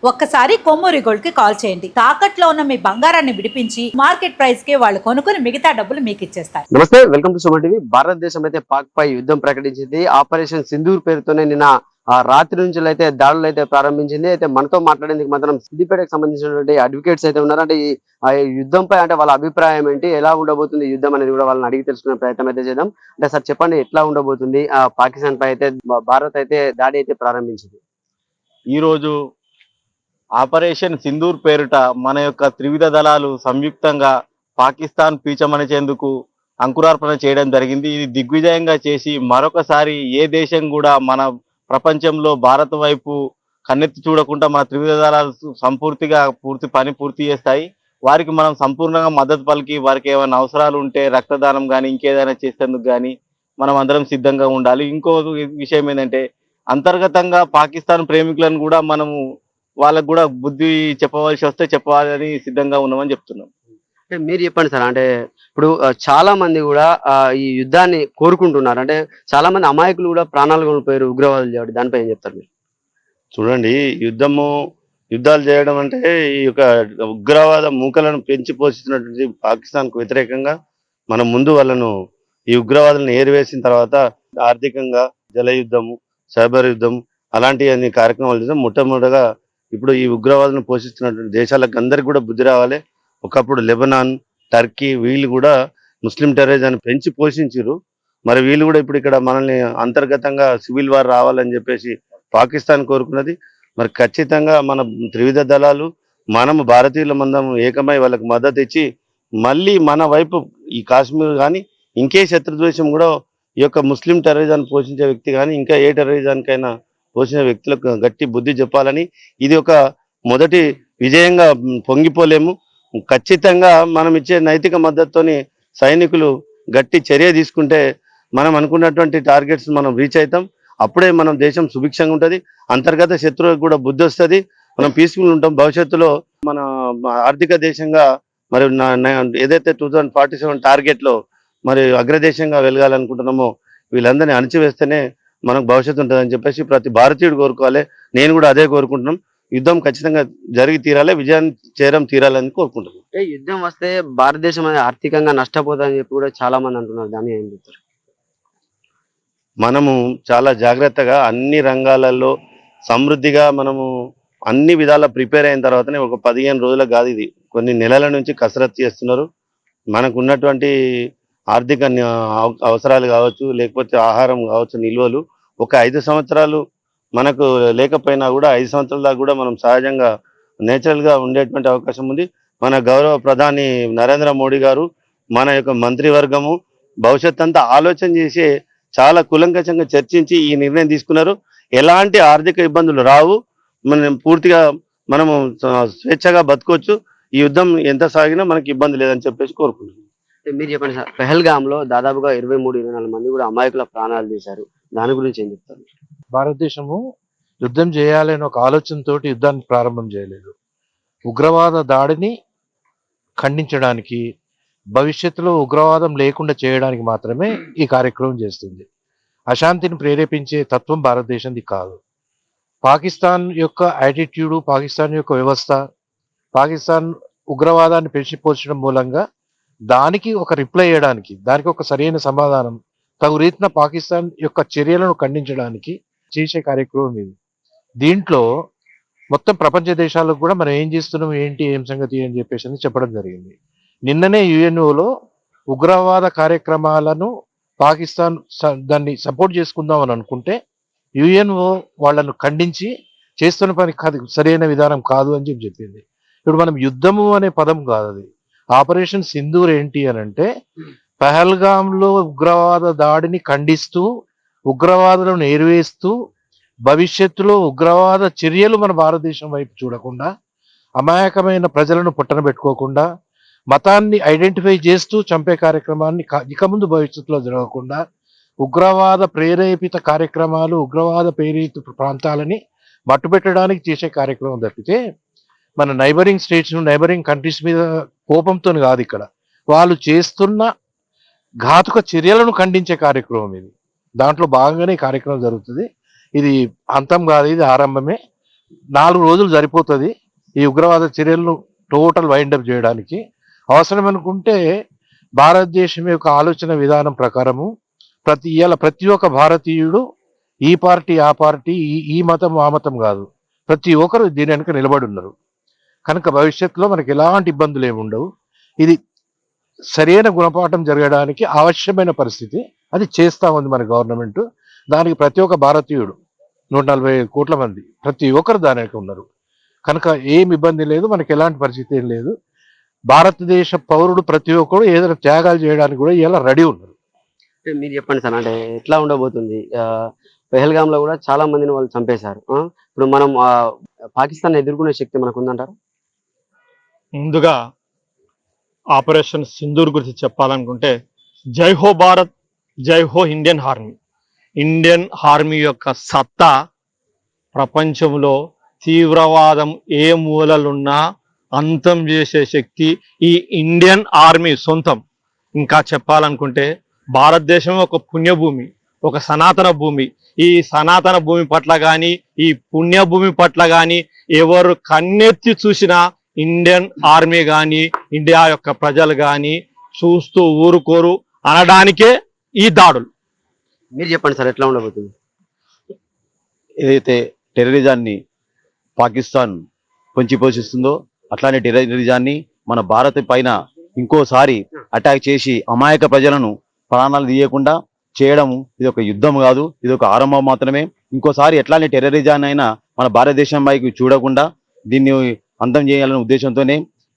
ఒక్కసారి కొమ్మూరి గోల్డ్ కి కాల్ చేయండి. తాకట్లో ఉన్న మీ బంగారాన్ని విడిపించి మార్కెట్ ప్రైస్ కి వాళ్ళు కొనుక్కుని మిగతా డబ్బులు మీకు ఇచ్చేస్తారు. నమస్తే, వెల్కమ్ టు సుమన్ టీవీ. భారతదేశం అయితే పాక్ పై యుద్ధం ప్రకటించింది. ఆపరేషన్ సింధూర్ పేరుతోనే నిన్న రాత్రి నుంచి అయితే దాడులు అయితే ప్రారంభించింది. అయితే మనతో మాట్లాడేందుకు మాత్రం సిద్దిపేటకు సంబంధించినటువంటి అడ్వకేట్స్ అయితే ఉన్నారు. అంటే ఈ యుద్ధంపై అంటే వాళ్ళ అభిప్రాయం ఏంటి, ఎలా ఉండబోతుంది యుద్ధం అనేది కూడా వాళ్ళని అడిగి తెలుసుకునే ప్రయత్నం అయితే చేద్దాం. అంటే సార్ చెప్పండి, ఎట్లా ఉండబోతుంది? పాకిస్తాన్ పై అయితే భారత్ అయితే దాడి అయితే ప్రారంభించింది. ఈ రోజు ఆపరేషన్ సింధూర్ పేరిట మన యొక్క త్రివిధ దళాలు సంయుక్తంగా పాకిస్తాన్ పీచమనిచేందుకు అంకురార్పణ చేయడం జరిగింది. ఇది దిగ్విజయంగా చేసి మరొకసారి ఏ దేశం కూడా మన ప్రపంచంలో భారత్ వైపు కన్నెత్తి చూడకుండా మన త్రివిధ దళాలు సంపూర్తిగా పూర్తి చేస్తాయి. వారికి మనం సంపూర్ణంగా మద్దతు పలికి వారికి ఏమైనా అవసరాలు ఉంటే రక్తదానం కానీ ఇంకేదైనా చేసేందుకు కానీ మనం అందరం సిద్ధంగా ఉండాలి. ఇంకో విషయం ఏంటంటే, అంతర్గతంగా పాకిస్తాన్ ప్రేమికులను కూడా మనము వాళ్ళకు కూడా బుద్ధి చెప్పవలసి వస్తే చెప్పాలని సిద్ధంగా ఉన్నామని చెప్తున్నాం. అంటే మీరు చెప్పండి సార్, అంటే ఇప్పుడు చాలా మంది కూడా ఈ యుద్ధాన్ని కోరుకుంటున్నారు. అంటే చాలా మంది అమాయకులు కూడా ప్రాణాలు కోల్పోయారు ఉగ్రవాదులు చేయడం. దానిపై ఏం చెప్తారు మీరు? చూడండి, యుద్ధాలు చేయడం అంటే ఈ యొక్క ఉగ్రవాద మూకలను పెంచి పోషిస్తున్నటువంటి పాకిస్తాన్కు వ్యతిరేకంగా మనం ముందు వాళ్ళను ఈ ఉగ్రవాదులను ఏరివేసిన తర్వాత ఆర్థికంగా జల యుద్ధము, సైబర్ యుద్ధం అలాంటి అన్ని కార్యక్రమాలు చేద్దాం. మొట్టమొదటిగా ఇప్పుడు ఈ ఉగ్రవాదులను పోషిస్తున్నటువంటి దేశాలకు అందరికి కూడా బుద్ధి రావాలి. ఒకప్పుడు లెబనాన్, టర్కీ వీళ్ళు కూడా ముస్లిం టెర్రరిజాన్ని పెంచి పోషించారు. మరి వీళ్ళు కూడా ఇప్పుడు ఇక్కడ మనల్ని అంతర్గతంగా సివిల్ వార్ రావాలని చెప్పేసి పాకిస్తాన్ కోరుకున్నది. మరి ఖచ్చితంగా మన త్రివిధ దళాలు మనము భారతీయుల మందము ఏకమై వాళ్ళకి మద్దతు ఇచ్చి మళ్ళీ మన వైపు ఈ కాశ్మీర్ కానీ ఇంకే శత్రుద్వేషం కూడా ఈ యొక్క ముస్లిం టెర్రరిజాన్ని పోషించే వ్యక్తి కానీ ఇంకా ఏ టెర్రరిజానికైనా పోషించే వ్యక్తులకు గట్టి బుద్ధి చెప్పాలని, ఇది ఒక మొదటి విజయంగా పొంగిపోలేము. ఖచ్చితంగా మనం ఇచ్చే నైతిక మద్దతుతోని సైనికులు గట్టి చర్య తీసుకుంటే మనం అనుకున్నటువంటి టార్గెట్స్ మనం రీచ్ అవుతాం. అప్పుడే మనం దేశం సుభిక్షంగా ఉంటుంది, అంతర్గత శత్రువులకు కూడా బుద్ధి వస్తుంది, మనం పీస్ఫుల్ ఉంటాం. భవిష్యత్తులో మన ఆర్థిక దేశంగా మరి ఏదైతే 2047 టార్గెట్లో మరి అగ్రదేశంగా వెలగాలనుకుంటున్నామో వీళ్ళందరినీ అణిచివేస్తేనే మనకు భవిష్యత్తు ఉంటుందని చెప్పేసి ప్రతి భారతీయుడు కోరుకోవాలి. నేను కూడా అదే కోరుకుంటున్నాం. యుద్ధం ఖచ్చితంగా జరిగి తీరాలి, విజయాన్ని చేరం తీరాలని కోరుకుంటున్నాం. యుద్ధం వస్తే భారతదేశం అనేది ఆర్థికంగా నష్టపోతుందని చెప్పి కూడా చాలా మంది అంటున్నారు. దాన్ని ఏం చెప్తారు? మనము చాలా జాగ్రత్తగా అన్ని రంగాలలో సమృద్ధిగా మనము అన్ని విధాల ప్రిపేర్ అయిన తర్వాతనే ఒక 15 రోజులకు కాదు, ఇది కొన్ని నెలల నుంచి కసరత్తు చేస్తున్నారు. మనకు ఉన్నటువంటి ఆర్థిక అవసరాలు కావచ్చు, లేకపోతే ఆహారం కావచ్చు, నిల్వలు ఒక 5 సంవత్సరాలు మనకు లేకపోయినా కూడా 5 సంవత్సరాల దాకా కూడా మనం సహజంగా నేచురల్గా ఉండేటువంటి అవకాశం ఉంది. మన గౌరవ ప్రధాని నరేంద్ర మోడీ గారు మన యొక్క మంత్రివర్గము భవిష్యత్ అంతా ఆలోచన చేసి చాలా కులంకషంగా చర్చించి ఈ నిర్ణయం తీసుకున్నారు. ఎలాంటి ఆర్థిక ఇబ్బందులు రావు, మనం పూర్తిగా మనము స్వేచ్ఛగా బతకొచ్చు, ఈ యుద్ధం ఎంత సాగినా మనకి ఇబ్బంది లేదని చెప్పేసి కోరుకుంటున్నాం. మీరు చెప్పండి సార్, పెహల్గాంలో దాదాపుగా 23-24 మంది కూడా అమాయకుల ప్రాణాలు తీశారు. దాని గురించి ఏం చెప్తారు? భారతదేశము యుద్ధం చేయాలని ఒక ఆలోచనతో యుద్ధాన్ని ప్రారంభం చేయలేదు. ఉగ్రవాద దాడిని ఖండించడానికి, భవిష్యత్తులో ఉగ్రవాదం లేకుండా చేయడానికి మాత్రమే ఈ కార్యక్రమం చేస్తుంది. అశాంతిని ప్రేరేపించే తత్వం భారతదేశంది కాదు. పాకిస్తాన్ యొక్క యాటిట్యూడు, పాకిస్తాన్ యొక్క వ్యవస్థ, పాకిస్తాన్ ఉగ్రవాదాన్ని పెంచిపోర్చడం మూలంగా దానికి ఒక రిప్లై ఇవ్వడానికి, దానికి ఒక సరైన సమాధానం తగు రీతిన పాకిస్తాన్ యొక్క చర్యలను ఖండించడానికి చేసే కార్యక్రమం ఇది. దీంట్లో మొత్తం ప్రపంచ దేశాలకు కూడా మనం ఏం చేస్తున్నాం, ఏంటి, ఏం సంగతి అని చెప్పేసి చెప్పడం జరిగింది. నిన్ననే యుఎన్ఓలో ఉగ్రవాద కార్యక్రమాలను పాకిస్తాన్ దాన్ని సపోర్ట్ చేసుకుందాం అని అనుకుంటే యుఎన్ఓ వాళ్ళను ఖండించి చేస్తున్న పని కాదు, సరైన విధానం కాదు అని చెప్పింది. ఇప్పుడు మనం యుద్ధము అనే పదం కాదు అది. ఆపరేషన్ సింధూర్ ఏంటి అని అంటే, పహల్గాంలో ఉగ్రవాద దాడిని ఖండిస్తూ, ఉగ్రవాదులను ఏరివేస్తూ, భవిష్యత్తులో ఉగ్రవాద చర్యలు మన భారతదేశం వైపు చూడకుండా, అమాయకమైన ప్రజలను పుట్టన పెట్టుకోకుండా, మతాన్ని ఐడెంటిఫై చేస్తూ చంపే కార్యక్రమాన్ని ఇక ముందు భవిష్యత్తులో జరగకుండా, ఉగ్రవాద ప్రేరేపిత కార్యక్రమాలు, ఉగ్రవాద ప్రేరిత ప్రాంతాలని మట్టుపెట్టడానికి చేసే కార్యక్రమం తప్పితే మన నైబరింగ్ స్టేట్స్, నైబరింగ్ కంట్రీస్ మీద కోపంతో కాదు. ఇక్కడ వాళ్ళు చేస్తున్న ఘాతుక చర్యలను ఖండించే కార్యక్రమం ఇది. దాంట్లో భాగంగానే ఈ కార్యక్రమం జరుగుతుంది. ఇది అంతం కాదు, ఇది ఆరంభమే. 4 రోజులు సరిపోతుంది ఈ ఉగ్రవాద చర్యలను టోటల్ వైండప్ చేయడానికి. అవసరం అనుకుంటే భారతదేశం యొక్క ఆలోచన విధానం ప్రకారము ప్రతి ఒక్క భారతీయుడు ఈ పార్టీ ఆ పార్టీ ఈ మతం ఆ మతం కాదు, ప్రతి ఒక్కరు దీని వెనుక నిలబడి ఉన్నారు. కనుక భవిష్యత్తులో మనకి ఎలాంటి ఇబ్బందులు ఏమి ఉండవు. ఇది సరైన గుణపాఠం జరగడానికి అవశ్యమైన పరిస్థితి. అది చేస్తా ఉంది మన గవర్నమెంట్. దానికి ప్రతి ఒక్క భారతీయుడు 140 కోట్ల మంది ప్రతి ఒక్కరు దాని వెనుక ఉన్నారు. కనుక ఏం ఇబ్బంది లేదు, మనకి ఎలాంటి పరిస్థితి ఏం లేదు. భారతదేశ పౌరుడు ప్రతి ఒక్కరు ఏదైనా త్యాగాలు చేయడానికి కూడా ఇలా రెడీ ఉన్నారు. అంటే మీరు చెప్పండి సార్, అంటే ఎట్లా ఉండబోతుంది? పెహల్గామ్ లో కూడా చాలా మందిని వాళ్ళు చంపేశారు. ఇప్పుడు మనం పాకిస్తాన్ ఎదుర్కొనే శక్తి మనకు ఉందంటారు? ముందుగా ఆపరేషన్ సింధూర్ గురించి చెప్పాలనుకుంటే, జై హో భారత్, జై హో ఇండియన్ ఆర్మీ. ఇండియన్ ఆర్మీ యొక్క సత్తా ప్రపంచంలో తీవ్రవాదం ఏ మూలలున్నా అంతం చేసే శక్తి ఈ ఇండియన్ ఆర్మీ సొంతం. ఇంకా చెప్పాలనుకుంటే భారతదేశం ఒక పుణ్యభూమి, ఒక సనాతన భూమి. ఈ సనాతన భూమి పట్ల కానీ ఈ పుణ్యభూమి పట్ల కానీ ఎవరు కన్నెత్తి చూసినా ఇండియన్ ఆర్మీ కానీ ఇండియా యొక్క ప్రజలు కానీ చూస్తూ ఊరుకోరు అనడానికే ఈ దాడులు. మీరు చెప్పండి సార్, ఎట్లా ఉండబోతుంది? ఏదైతే టెర్రరిజాన్ని పాకిస్తాన్ పొంచి పోషిస్తుందో అట్లానే టెర్రరిజాన్ని మన భారత్ పైన ఇంకోసారి అటాక్ చేసి అమాయక ప్రజలను ప్రాణాలు తీయకుండా చేయడం ఇది ఒక యుద్ధం కాదు, ఇది ఒక ఆరంభం మాత్రమే. ఇంకోసారి ఎట్లాంటి టెర్రరిజాన్ని అయినా మన భారతదేశం పైకి చూడకుండా దీన్ని అంతం చేయాలనే ఉద్దేశంతోనే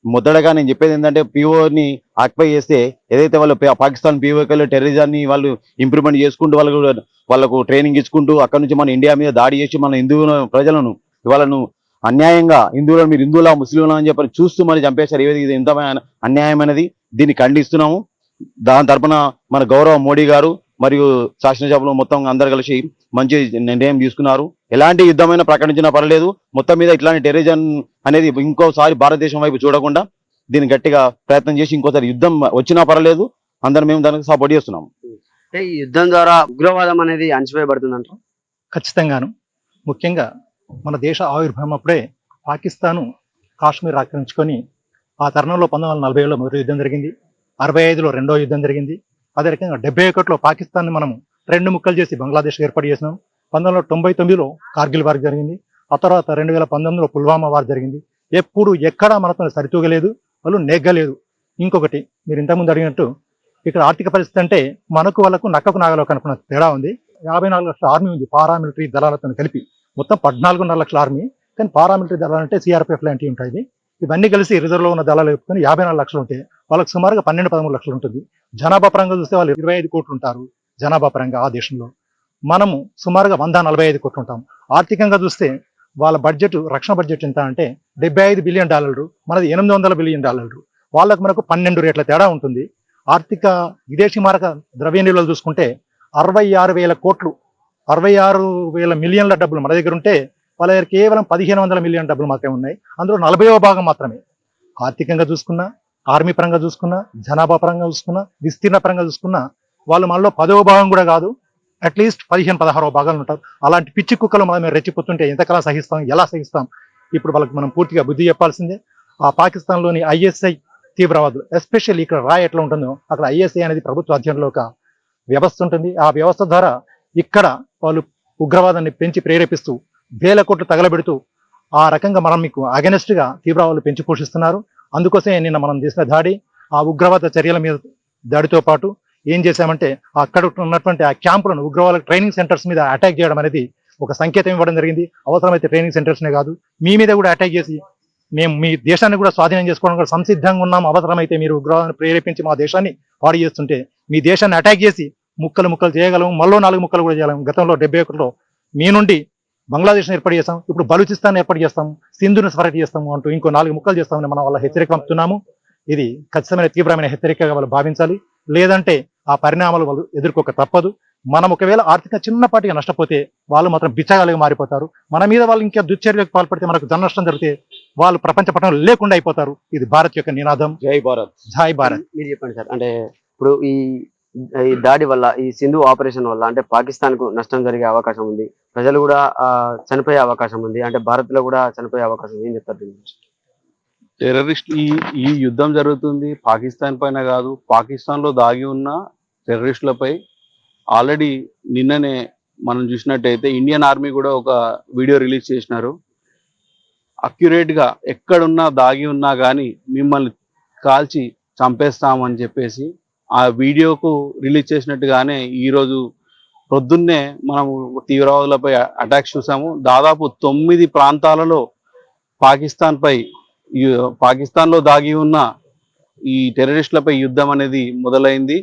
మొదటగా నేను చెప్పేది ఏంటంటే, పిఓని ఆక్యుపై చేస్తే ఏదైతే వాళ్ళు పాకిస్తాన్ పిఓకలు టెర్రరిజాన్ని వాళ్ళు ఇంప్రూవ్మెంట్ చేసుకుంటూ వాళ్ళకు ట్రైనింగ్ ఇచ్చుకుంటూ అక్కడ నుంచి మన ఇండియా మీద దాడి చేసి మన హిందూ ప్రజలను వాళ్ళను అన్యాయంగా హిందువులను మీరు హిందువులా ముస్లింలా అని చెప్పి చూస్తూ మరి చంపేశారు. ఇది ఎంత అన్యాయమైనది, దీన్ని ఖండిస్తున్నాము. దాని తరపున మన గౌరవ మోడీ గారు మరియు శాసనసభలో మొత్తం అందరు కలిసి మంచి నిర్ణయం తీసుకున్నారు. ఎలాంటి యుద్ధమైనా ప్రకటించినా పర్లేదు, మొత్తం మీద ఇట్లాంటి టెర్రరిజం అనేది ఇంకోసారి భారతదేశం వైపు చూడకుండా దీన్ని గట్టిగా ప్రయత్నం చేసి ఇంకోసారి యుద్ధం వచ్చినా పర్లేదు, అందరం మేము దానికి సపోర్ట్ చేస్తున్నాము. అంటే ఈ యుద్ధం ద్వారా ఉగ్రవాదం అనేది అణచివేయబడుతుందంట? ఖచ్చితంగాను. ముఖ్యంగా మన దేశ ఆవిర్భావం అప్పుడే పాకిస్తాను కాశ్మీర్ ఆక్రమించుకొని ఆ తరుణంలో 1947లో మొదటి యుద్ధం జరిగింది, 65లో రెండో యుద్ధం జరిగింది. అదే రకంగా 71లో పాకిస్తాన్ని మనం 2 ముక్కలు చేసి బంగ్లాదేశ్ ఏర్పాటు చేసినాం. 1999లో కార్గిల్ వార్ జరిగింది. ఆ తర్వాత 2019లో పుల్వామా వార్ జరిగింది. ఎప్పుడు ఎక్కడా మనతో సరితూగలేదు, వాళ్ళు నెగ్గలేదు. ఇంకొకటి మీరు ఇంతకుముందు అడిగినట్టు ఇక్కడ ఆర్థిక పరిస్థితి అంటే మనకు వాళ్ళకు నక్కకు నాగలకు అనుకున్న తేడా ఉంది. 54 లక్షల ఆర్మీ ఉంది పారామిలిటరీ దళాలతో కలిపి, మొత్తం 14.5 లక్షల ఆర్మీ. కానీ పారామిలిటరీ దళాలు అంటే సిఆర్పిఎఫ్ లాంటివి ఉంటాయి. ఇవన్నీ కలిసి రిజర్వ్లో ఉన్న దళాలు చెప్పుకొని 54 లక్షలు ఉంటాయి. వాళ్ళకి సుమారుగా 12-13 లక్షలు ఉంటుంది. జనాభా పరంగా చూస్తే వాళ్ళు 25 కోట్లు ఉంటారు జనాభా పరంగా ఆ దేశంలో. మనము సుమారుగా 145 కోట్లు ఉంటాం. ఆర్థికంగా చూస్తే వాళ్ళ బడ్జెట్, రక్షణ బడ్జెట్ ఎంత అంటే $75 బిలియన్, మనది $800 బిలియన్. వాళ్ళకు మనకు 12 రేట్ల తేడా ఉంటుంది. ఆర్థిక విదేశీ మారక ద్రవ్య నిల్వలు చూసుకుంటే 66,000 కోట్లు, 66,000 మిలియన్ల డబ్బులు మన దగ్గర ఉంటే వాళ్ళ దగ్గర కేవలం 1,500 మిలియన్ డబ్బులు మాత్రమే ఉన్నాయి. అందులో 40వ భాగం మాత్రమే. ఆర్థికంగా చూసుకున్నా, ఆర్మీ పరంగా చూసుకున్నా, జనాభా పరంగా చూసుకున్నా, విస్తీర్ణ పరంగా చూసుకున్నా వాళ్ళు మనలో 10వ భాగం కూడా కాదు, అట్లీస్ట్ 15-16వ భాగాలు ఉంటారు. అలాంటి పిచ్చి కుక్కలు మనం రెచ్చిపోతుంటే ఎంతకాలం సహిస్తాం, ఎలా సహిస్తాం? ఇప్పుడు వాళ్ళకి మనం పూర్తిగా బుద్ధి చెప్పాల్సిందే. ఆ పాకిస్తాన్లోని ఐఎస్ఐ తీవ్రవాదులు, ఎస్పెషల్లీ ఇక్కడ రాయ్ ఎట్లా ఉంటుందో అక్కడ ఐఎస్ఐ అనేది ప్రభుత్వ అధ్యయనంలో ఒక వ్యవస్థ ఉంటుంది. ఆ వ్యవస్థ ద్వారా ఇక్కడ వాళ్ళు ఉగ్రవాదాన్ని పెంచి ప్రేరేపిస్తూ వేల కోట్లు తగలబెడుతూ ఆ రకంగా మనం మీకు అగెనెస్ట్ గా తీవ్రవాదులు పెంచి పోషిస్తున్నారు. అందుకోసమే నిన్న మనం చేసిన దాడి, ఆ ఉగ్రవాద చర్యల మీద దాడితో పాటు ఏం చేశామంటే అక్కడ ఉన్నటువంటి ఆ క్యాంపులను, ఉగ్రవాద ట్రైనింగ్ సెంటర్స్ మీద అటాక్ చేయడం అనేది ఒక సంకేతం ఇవ్వడం జరిగింది. అవసరమైతే ట్రైనింగ్ సెంటర్స్నే కాదు మీ మీద కూడా అటాక్ చేసి మేము మీ దేశాన్ని కూడా స్వాధీనం చేసుకోవడం కూడా సంసిద్ధంగా ఉన్నాం. అవసరమైతే మీరు ఉగ్రవాదాన్ని ప్రేరేపించి మా దేశాన్ని పాడు చేస్తుంటే మీ దేశాన్ని అటాక్ చేసి ముక్కలు ముక్కలు చేయగలం, మళ్ళీ 4 ముక్కలు కూడా చేయగలం. గతంలో 71లో మీ నుండి బంగ్లాదేశ్ ఏర్పాటు చేస్తాం, ఇప్పుడు బలూచిస్తాన్ ఏర్పాటు చేస్తాం, సింధును సపరేట్ చేస్తాము అంటూ ఇంకో 4 ముక్కలు చేస్తామని మనం వాళ్ళ హెచ్చరిక పంపుతున్నాము. ఇది ఖచ్చితమైన తీవ్రమైన హెచ్చరికగా వాళ్ళు భావించాలి. లేదంటే ఆ పరిణామాలు వాళ్ళు ఎదుర్కోక తప్పదు. మనం ఒకవేళ ఆర్థిక చిన్నపాటిగా నష్టపోతే వాళ్ళు మాత్రం బిచ్చగాలుగా మారిపోతారు. మన మీద వాళ్ళు ఇంకా దుశ్చర్యలకు పాల్పడితే మనకు ధన నష్టం జరిగితే వాళ్ళు ప్రపంచ పట్టణంలో లేకుండా అయిపోతారు. ఇది భారత్ యొక్క నినాదం. జై భారత్. జై భారత్. మీరు చెప్పండి సార్, అంటే ఇప్పుడు ఈ ఈ దాడి వల్ల, ఈ సింధు ఆపరేషన్ వల్ల అంటే పాకిస్తాన్ కు నష్టం జరిగే అవకాశం ఉంది, ప్రజలు కూడా చనిపోయే అవకాశం ఉంది, అంటే భారత్ లో కూడా చనిపోయే అవకాశం ఉంది. ఏం చెప్తారు దీని గురించి? టెర్రరిస్ట్ ఈ యుద్ధం జరుగుతుంది పాకిస్తాన్ పైన కాదు, పాకిస్తాన్ లో దాగి ఉన్న టెర్రరిస్టులపై. ఆల్రెడీ నిన్ననే మనం చూసినట్టయితే ఇండియన్ ఆర్మీ కూడా ఒక వీడియో రిలీజ్ చేసినారు. అక్యురేట్ గా ఎక్కడున్నా దాగి ఉన్నా కానీ మిమ్మల్ని కాల్చి చంపేస్తామని చెప్పేసి ఆ వీడియోకు రిలీజ్ చేసినట్టుగానే ఈరోజు పొద్దున్నే మనము తీవ్రవాదులపై అటాక్స్ చూసాము. దాదాపు 9 ప్రాంతాలలో పాకిస్తాన్లో దాగి ఉన్న ఈ టెర్రరిస్టులపై యుద్ధం అనేది మొదలైంది.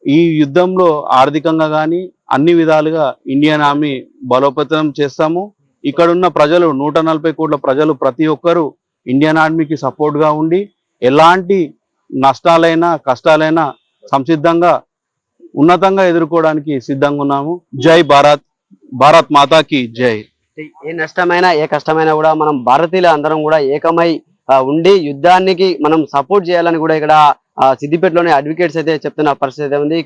ఈ యుద్ధంలో ఆర్థికంగా కానీ అన్ని విధాలుగా ఇండియన్ ఆర్మీ బలోపేతం చేస్తాము. ఇక్కడున్న ప్రజలు 140 కోట్ల ప్రజలు ప్రతి ఒక్కరూ ఇండియన్ ఆర్మీకి సపోర్ట్ గా ఉండి ఎలాంటి నష్టాలైనా కష్టాలైనా సంసిద్ధంగా ఉన్నతంగా ఎదుర్కోవడానికి సిద్ధంగా ఉన్నాము. జై భారత్, భారత్ మాతాకి జై. ఏ నష్టమైనా ఏ కష్టమైనా కూడా మనం భారతీయులు అందరం కూడా ఏకమై ఉండి యుద్ధానికి మనం సపోర్ట్ చేయాలని కూడా ఇక్కడ సిద్దిపేటలోని అడ్వకేట్స్ అయితే చెప్తున్న పరిస్థితి అయితే ఉంది.